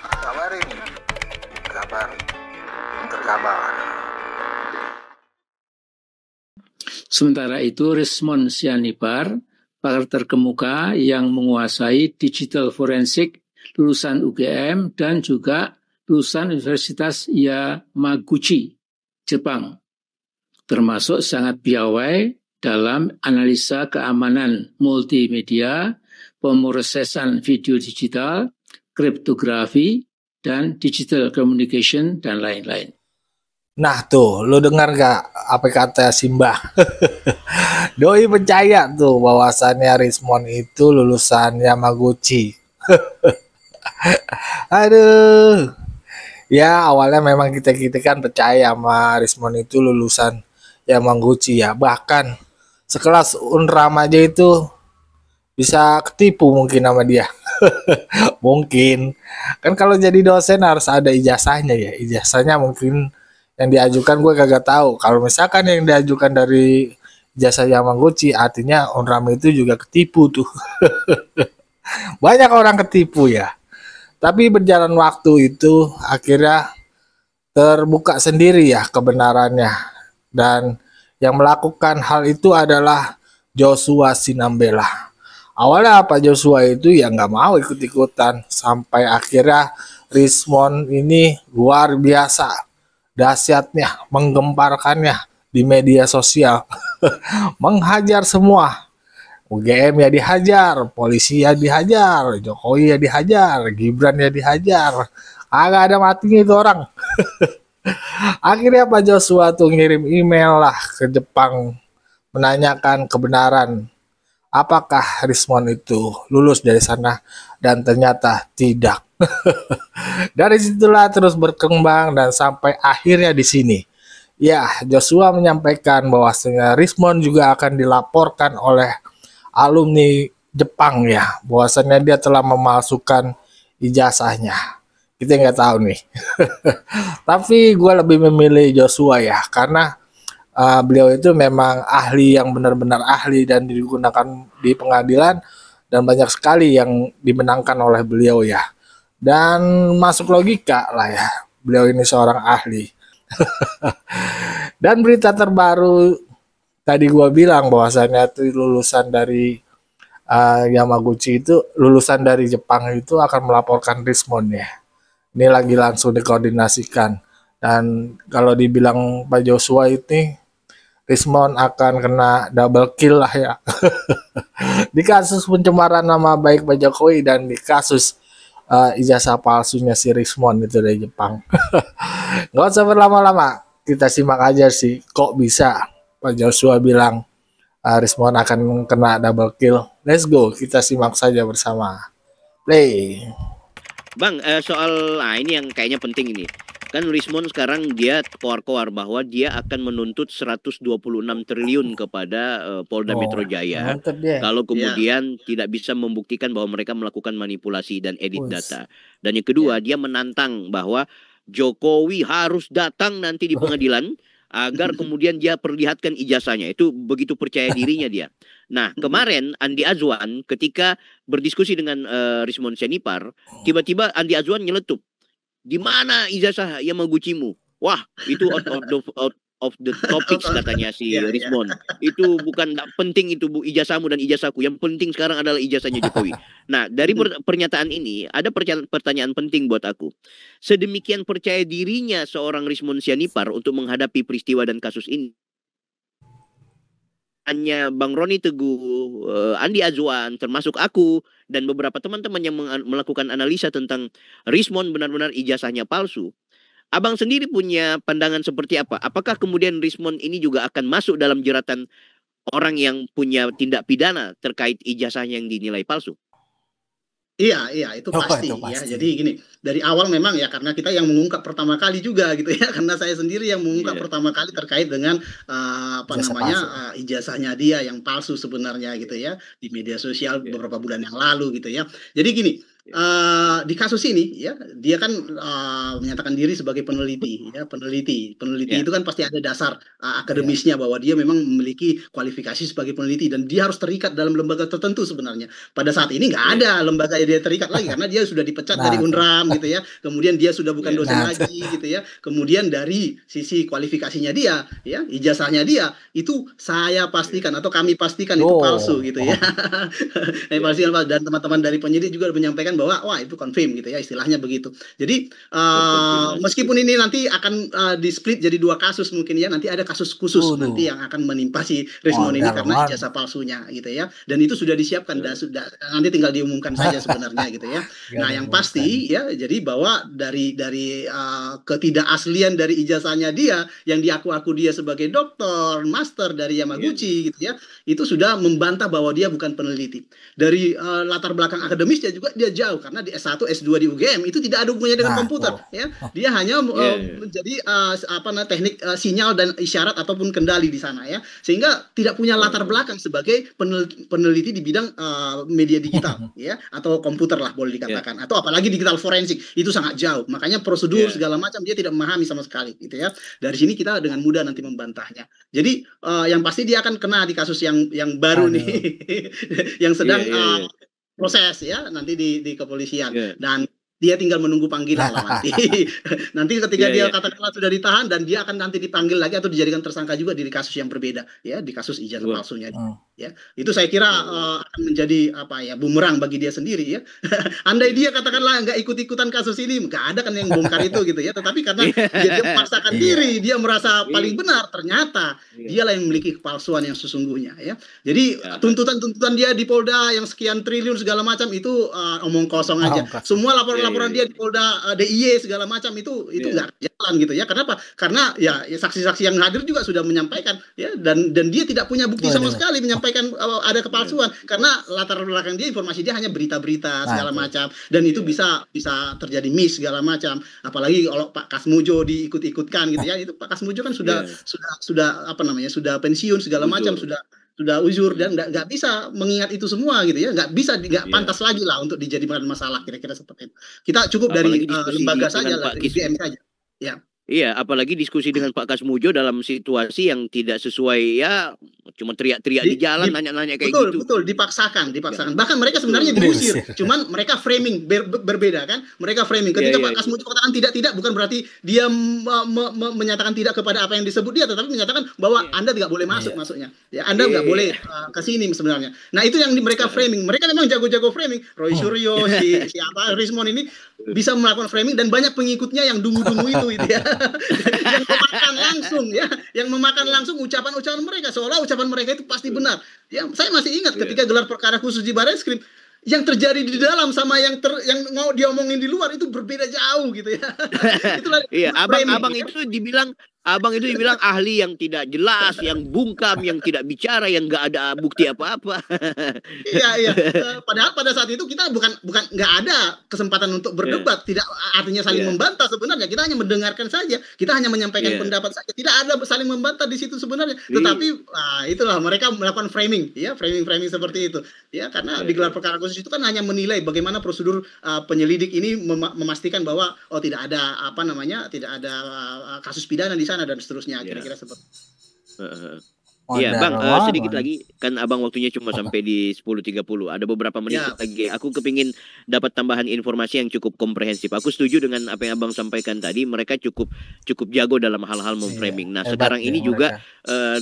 Kabar ini, kabar terkabar. Sementara itu, Rismond Sianipar, pakar terkemuka yang menguasai digital forensik lulusan UGM dan juga lulusan Universitas Yamaguchi, Jepang, termasuk sangat piawai dalam analisa keamanan multimedia, pemrosesan video digital, kriptografi, dan digital communication, dan lain-lain. Nah tuh, lu dengar gak apa kata Simbah? Doi percaya tuh bahwasannya Rismond itu lulusan Yamaguchi. Aduh. Ya awalnya memang kita kan percaya sama Rismond itu lulusan Yamaguchi ya. Bahkan sekelas Unram aja itu bisa ketipu mungkin sama dia. Mungkin. Kan kalau jadi dosen harus ada ijazahnya ya. Ijazahnya mungkin yang diajukan gue kagak tahu. Kalau misalkan yang diajukan dari jasa Yamaguchi, artinya Unram itu juga ketipu tuh. Banyak orang ketipu ya. Tapi berjalan waktu itu akhirnya terbuka sendiri ya kebenarannya. Dan yang melakukan hal itu adalah Joshua Sinambela. Awalnya apa Joshua itu ya nggak mau ikut-ikutan. Sampai akhirnya Rismond ini luar biasa dahsyatnya, menggemparkannya di media sosial. Menghajar semua. UGM ya dihajar, polisi ya dihajar, Jokowi ya dihajar, Gibran ya dihajar. Agak ada matinya itu orang. Akhirnya Pak Joshua tuh ngirim email lah ke Jepang menanyakan kebenaran apakah Rismond itu lulus dari sana, dan ternyata tidak. Dari situlah terus berkembang dan sampai akhirnya di sini. Ya, Joshua menyampaikan bahwasanya Rismond juga akan dilaporkan oleh alumni Jepang ya, bahwasannya dia telah memalsukan ijazahnya. Kita nggak tahu nih. Tapi gue lebih memilih Joshua ya, karena beliau itu memang ahli yang benar-benar ahli dan digunakan di pengadilan, dan banyak sekali yang dimenangkan oleh beliau ya. Dan masuk logika lah ya, beliau ini seorang ahli. Dan berita terbaru tadi gue bilang bahwasannya itu lulusan dari Yamaguchi itu, lulusan dari Jepang itu akan melaporkan Rismond ya. Ini lagi langsung dikoordinasikan. Dan kalau dibilang Pak Joshua ini, Rismond akan kena double kill lah ya. Di kasus pencemaran nama baik Pak Jokowi dan di kasus ijazah palsunya si Rismond itu dari Jepang. Nggak usah berlama-lama, kita simak aja sih kok bisa Pak Joshua bilang Rismond akan kena double kill. Let's go, kita simak saja bersama. Play. Bang, soal ini yang kayaknya penting ini. Kan Rismond sekarang dia koar-koar bahwa dia akan menuntut 126 triliun kepada Polda Metro Jaya kalau kemudian tidak bisa membuktikan bahwa mereka melakukan manipulasi dan edit data. Dan yang kedua, dia menantang bahwa Jokowi harus datang nanti di pengadilan agar kemudian dia perlihatkan ijazahnya. Itu begitu percaya dirinya dia. Nah, kemarin Andi Azwan ketika berdiskusi dengan Rismond Sianipar, tiba-tiba Andi Azwan nyeletup, di mana ijazah Yamaguchimu? Wah, itu out of the topics katanya si Rismond. Itu bukan penting itu bu ijazahmu dan ijazahku. Yang penting sekarang adalah ijazahnya Jokowi. Nah, dari pernyataan ini ada pertanyaan penting buat aku. Sedemikian percaya dirinya seorang Rismond Sianipar untuk menghadapi peristiwa dan kasus ini. Hanya Bang Roni Teguh, Andi Azwan, termasuk aku dan beberapa teman-teman yang melakukan analisa tentang Rismond benar-benar ijazahnya palsu. Abang sendiri punya pandangan seperti apa? Apakah kemudian Rismond ini juga akan masuk dalam jeratan orang yang punya tindak pidana terkait ijazahnya yang dinilai palsu? Iya, itu pasti ya. Jadi gini, dari awal memang ya karena kita yang mengungkap pertama kali juga gitu ya, karena saya sendiri yang mengungkap pertama kali terkait dengan ijazahnya dia yang palsu sebenarnya gitu ya di media sosial beberapa bulan yang lalu gitu ya. Jadi gini, di kasus ini ya dia kan menyatakan diri sebagai peneliti ya peneliti itu kan pasti ada dasar akademisnya bahwa dia memang memiliki kualifikasi sebagai peneliti dan dia harus terikat dalam lembaga tertentu sebenarnya. Pada saat ini nggak ada lembaga yang dia terikat lagi karena dia sudah dipecat dari UNRAM gitu ya, kemudian dia sudah bukan dosen lagi gitu ya, kemudian dari sisi kualifikasinya dia ya ijazahnya dia itu saya pastikan atau kami pastikan itu palsu gitu ya. Dan teman-teman dari penyidik juga menyampaikan bahwa wah itu confirm gitu ya istilahnya begitu. Jadi meskipun ini nanti akan di-split jadi 2 kasus mungkin ya, nanti ada kasus khusus nanti yang akan menimpa si Rismon ini karena ijazah palsunya gitu ya. Dan itu sudah disiapkan dan sudah nanti tinggal diumumkan saja sebenarnya gitu ya. Nah, yang pasti ya jadi bahwa dari ketidakaslian dari ijazahnya dia yang diaku-aku dia sebagai doktor, master dari Yamaguchi gitu ya, itu sudah membantah bahwa dia bukan peneliti. Dari latar belakang akademisnya juga dia jauh karena di S1, S2 di UGM itu tidak ada hubungannya dengan komputer ya. Dia hanya menjadi teknik sinyal dan isyarat ataupun kendali di sana ya. Sehingga tidak punya latar belakang sebagai peneliti di bidang media digital ya atau komputer lah boleh dikatakan atau apalagi digital forensik. Itu sangat jauh. Makanya prosedur segala macam dia tidak memahami sama sekali gitu ya. Dari sini kita dengan mudah nanti membantahnya. Jadi yang pasti dia akan kena di kasus yang baru nih yang sedang proses ya nanti di kepolisian dan dia tinggal menunggu panggilan lah nanti. Nanti ketika dia katakanlah sudah ditahan dan dia akan nanti dipanggil lagi atau dijadikan tersangka juga di kasus yang berbeda ya, di kasus ijazah palsunya ya. Itu saya kira akan menjadi bumerang bagi dia sendiri ya. Andai dia katakanlah nggak ikut-ikutan kasus ini, nggak ada kan yang bongkar itu gitu ya. Tetapi karena dia memaksakan diri, dia merasa paling benar, ternyata dialah yang memiliki kepalsuan yang sesungguhnya ya. Jadi tuntutan dia di Polda yang sekian triliun segala macam itu omong kosong aja. Semua laporan dia di Polda DIY segala macam itu nggak jalan gitu ya. Kenapa? Karena ya saksi-saksi yang hadir juga sudah menyampaikan ya dan dia tidak punya bukti sama sekali menyampaikan ada kepalsuan karena latar belakang dia informasi dia hanya berita-berita segala macam dan itu bisa terjadi miss segala macam. Apalagi kalau Pak Kasmujo diikut-ikutkan gitu ya. Itu Pak Kasmujo kan sudah sudah pensiun segala macam sudah uzur dan nggak bisa mengingat itu semua gitu ya, nggak pantas lagi lah untuk dijadikan masalah kira-kira seperti itu. Kita cukup apalagi dari lembaga saja lah, dari BM saja. Ya. Iya, apalagi diskusi dengan Pak Kasmujo dalam situasi yang tidak sesuai ya, cuma teriak-teriak di jalan, nanya-nanya kayak gitu. Betul, dipaksakan. Bahkan mereka sebenarnya diusir, cuman mereka framing berbeda kan? Mereka framing. Ketika Pak Kasmujo katakan tidak, bukan berarti dia menyatakan tidak kepada apa yang disebut dia, tetapi menyatakan bahwa Anda tidak boleh masuk masuknya. Ya, Anda nggak boleh ke sini sebenarnya. Nah, itu yang mereka framing. Mereka memang jago-jago framing. Roy Suryo, si Rismon ini bisa melakukan framing dan banyak pengikutnya yang dungu-dungu itu ya. yang memakan langsung ucapan-ucapan mereka seolah ucapan mereka itu pasti benar. Ya, saya masih ingat ketika gelar perkara khusus di Barreskrim yang terjadi di dalam sama yang mau diomongin di luar itu berbeda jauh gitu ya. Itulah abang itu dibilang ahli yang tidak jelas, yang bungkam, yang tidak bicara, yang nggak ada bukti apa-apa. Iya. Padahal pada saat itu kita bukan nggak ada kesempatan untuk berdebat, tidak artinya saling membantah sebenarnya. Kita hanya mendengarkan saja, kita hanya menyampaikan pendapat saja. Tidak ada saling membantah di situ sebenarnya. Tetapi itulah mereka melakukan framing, ya framing seperti itu. Ya karena di gelar perkara khusus itu kan hanya menilai bagaimana prosedur penyelidik ini memastikan bahwa tidak ada tidak ada kasus pidana di sana dan seterusnya kira-kira seperti. Iya, Bang, sedikit lagi kan Abang waktunya cuma sampai di 10.30. Ada beberapa menit lagi. Aku kepingin dapat tambahan informasi yang cukup komprehensif. Aku setuju dengan apa yang Abang sampaikan tadi. Mereka cukup jago dalam hal-hal memframing. Nah, sekarang ini juga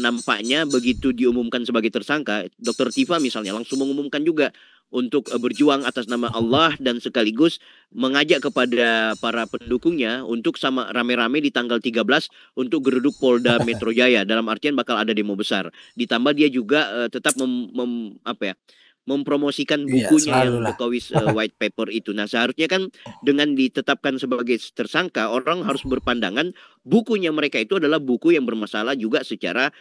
nampaknya begitu diumumkan sebagai tersangka, Dr. Tifa misalnya langsung mengumumkan juga untuk berjuang atas nama Allah dan sekaligus mengajak kepada para pendukungnya untuk sama rame-rame di tanggal 13 untuk geruduk Polda Metro Jaya. Dalam artian bakal ada demo besar. Ditambah dia juga tetap mempromosikan bukunya yang Jokowis white paper itu. Nah, seharusnya kan dengan ditetapkan sebagai tersangka, orang harus berpandangan bukunya mereka itu adalah buku yang bermasalah juga secara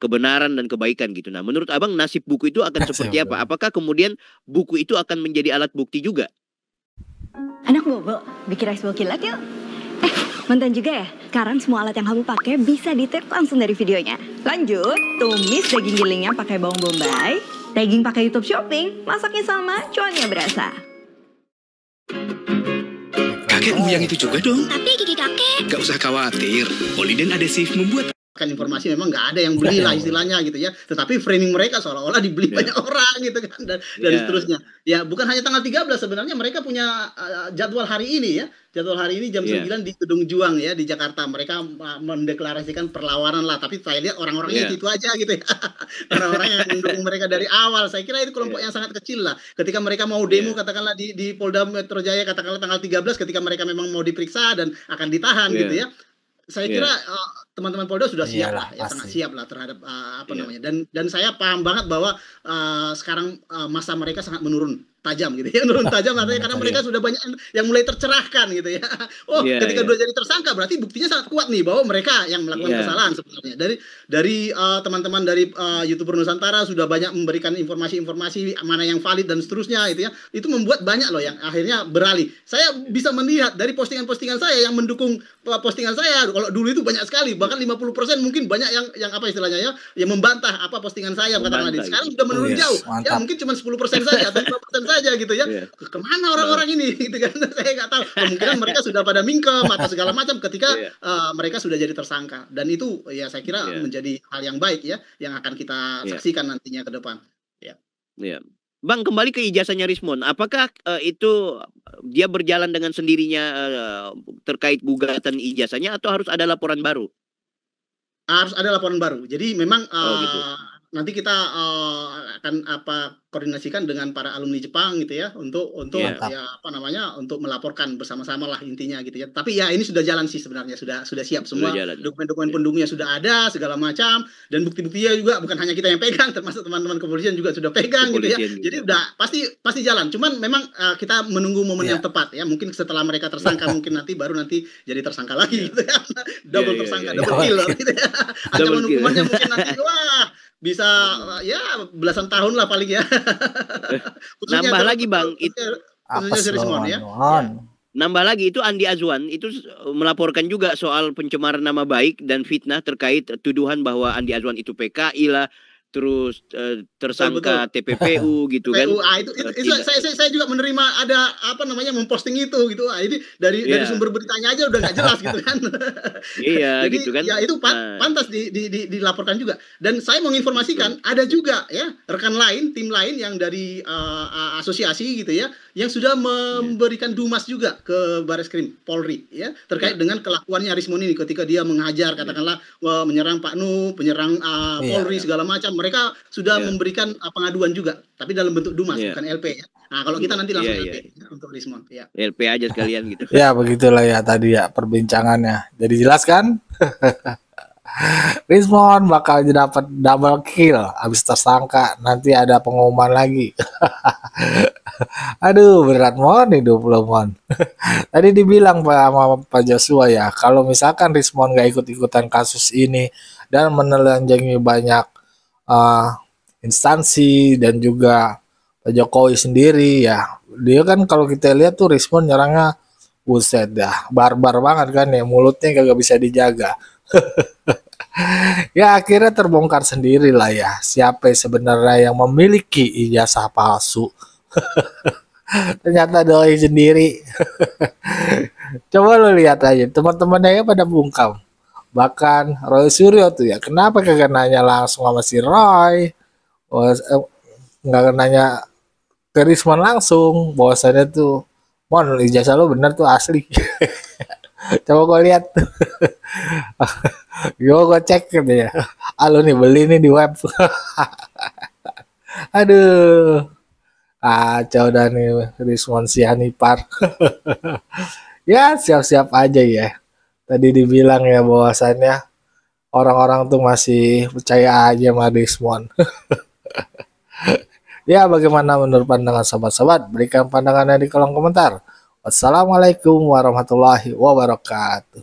kebenaran dan kebaikan gitu. Nah, menurut Abang nasib buku itu akan seperti apa? Apakah kemudian buku itu akan menjadi alat bukti juga? Anak bobo, bikin rice bowl kilat yuk. Mantan juga ya? Sekarang semua alat yang kamu pakai bisa di-tag langsung dari videonya. Lanjut, tumis daging gilingnya pakai bawang bombay. Daging pakai YouTube Shopping, masaknya sama, cuannya berasa. kakek moyang itu juga dong. Tapi gigi kakek. Gak usah khawatir, Poliden Adhesive membuat kan informasi memang nggak ada yang beli lah istilahnya gitu ya, tetapi framing mereka seolah-olah dibeli banyak orang gitu kan, dan seterusnya. Ya bukan hanya tanggal 13, sebenarnya mereka punya jadwal hari ini ya, jadwal hari ini jam 9 di Gedung Juang ya di Jakarta. Mereka mendeklarasikan perlawanan lah, tapi saya lihat orang-orangnya itu aja gitu ya. Orang-orang yang mendukung mereka dari awal, saya kira itu kelompok yang sangat kecil lah. Ketika mereka mau demo katakanlah di Polda Metro Jaya katakanlah tanggal 13, ketika mereka memang mau diperiksa dan akan ditahan gitu ya. Saya kira teman-teman Polda sudah siap lah, ya sangat siap lah terhadap apa namanya. Dan saya paham banget bahwa sekarang masa mereka sangat menurun tajam gitu ya, menurun tajam artinya karena mereka sudah banyak yang mulai tercerahkan gitu ya. Ketika sudah jadi tersangka berarti buktinya sangat kuat nih bahwa mereka yang melakukan kesalahan sebenarnya. Dari teman-teman dari YouTuber Nusantara sudah banyak memberikan informasi-informasi mana yang valid dan seterusnya gitu ya. Itu membuat banyak loh yang akhirnya beralih. Saya bisa melihat dari postingan-postingan saya yang mendukung postingan saya. Kalau dulu itu banyak sekali, bahkan 50% mungkin banyak yang apa istilahnya ya, yang membantah apa postingan saya katakanlah. Sekarang sudah menurun jauh. Ya mungkin cuma 10% saja atau 5% saja gitu ya. Kemana orang-orang ini gitu kan? Saya nggak tahu. Kemungkinan mereka sudah pada mingkem atau segala macam ketika mereka sudah jadi tersangka. Dan itu ya saya kira menjadi hal yang baik ya, yang akan kita saksikan nantinya ke depan. Bang, kembali ke ijazahnya Rismon. Apakah itu dia berjalan dengan sendirinya terkait gugatan ijazahnya atau harus ada laporan baru? Harus ada laporan baru. Jadi memang gitu. nanti kita akan koordinasikan dengan para alumni Jepang gitu ya untuk ya apa namanya untuk melaporkan bersama-sama lah intinya gitu ya. Tapi ya ini sudah jalan sih sebenarnya, sudah siap semua, dokumen-dokumen pendukungnya sudah ada segala macam, dan bukti-buktinya juga bukan hanya kita yang pegang, termasuk teman-teman kepolisian juga sudah pegang gitu ya. Jadi udah pasti jalan. Cuman memang kita menunggu momen yang tepat ya. Mungkin setelah mereka tersangka mungkin nanti jadi tersangka lagi gitu ya. Double tersangka, double kill gitu ya. Ancaman hukumannya mungkin nanti bisa ya belasan tahun lah paling ya. Nambah lagi Bang, itu nambah lagi itu Andi Azwan itu melaporkan juga soal pencemaran nama baik dan fitnah terkait tuduhan bahwa Andi Azwan itu PKI lah, terus tersangka TPPU gitu kan. Itu saya juga menerima ada apa namanya memposting itu gitu. Ini dari sumber beritanya aja udah nggak jelas gitu kan. Jadi, gitu kan. Ya itu pantas dilaporkan juga. Dan saya mau menginformasikan ada juga ya rekan lain, tim lain yang dari asosiasi gitu ya, yang sudah memberikan dumas juga ke Bareskrim Polri ya terkait dengan kelakuannya Rismon ini ketika dia menghajar katakanlah menyerang Pak Nu, penyerang Polri segala macam. Mereka sudah memberikan pengaduan juga, tapi dalam bentuk dumas bukan LP ya. Nah, kalau kita nanti langsung LP untuk Rismon ya. LP aja sekalian gitu. Ya, begitulah ya tadi ya perbincangannya. Jadi jelas kan? Rismon bakal dapat double kill habis tersangka, nanti ada pengumuman lagi. Aduh, berat mon hidup lo mon. Tadi dibilang sama Pak Joshua ya, kalau misalkan Rismon gak ikut-ikutan kasus ini dan menelanjangi banyak instansi dan juga Pak Jokowi sendiri ya, dia kan kalau kita lihat tuh Rismon nyerangnya buset dah, barbar banget kan ya, mulutnya kagak bisa dijaga. Ya akhirnya terbongkar sendiri lah ya siapa sebenarnya yang memiliki ijazah palsu. Ternyata doi sendiri. Coba lo lihat aja teman-temannya pada bungkam. Bahkan Roy Suryo tuh ya, kenapa kagak nanya langsung sama si Roy, nggak nanya ke Rismon langsung bahwasannya tuh mon ijazah lo bener tuh asli. Coba gue lihat. Gue cek gitu ya. Halo nih beli nih di web. Aduh, kacau dah nih Rismon Sianipar. Ya siap-siap aja ya. Tadi dibilang ya bahwasannya orang-orang tuh masih percaya aja sama Rismon. Ya bagaimana menurut pandangan sobat-sobat? Berikan pandangannya di kolom komentar. Wassalamualaikum warahmatullahi wabarakatuh.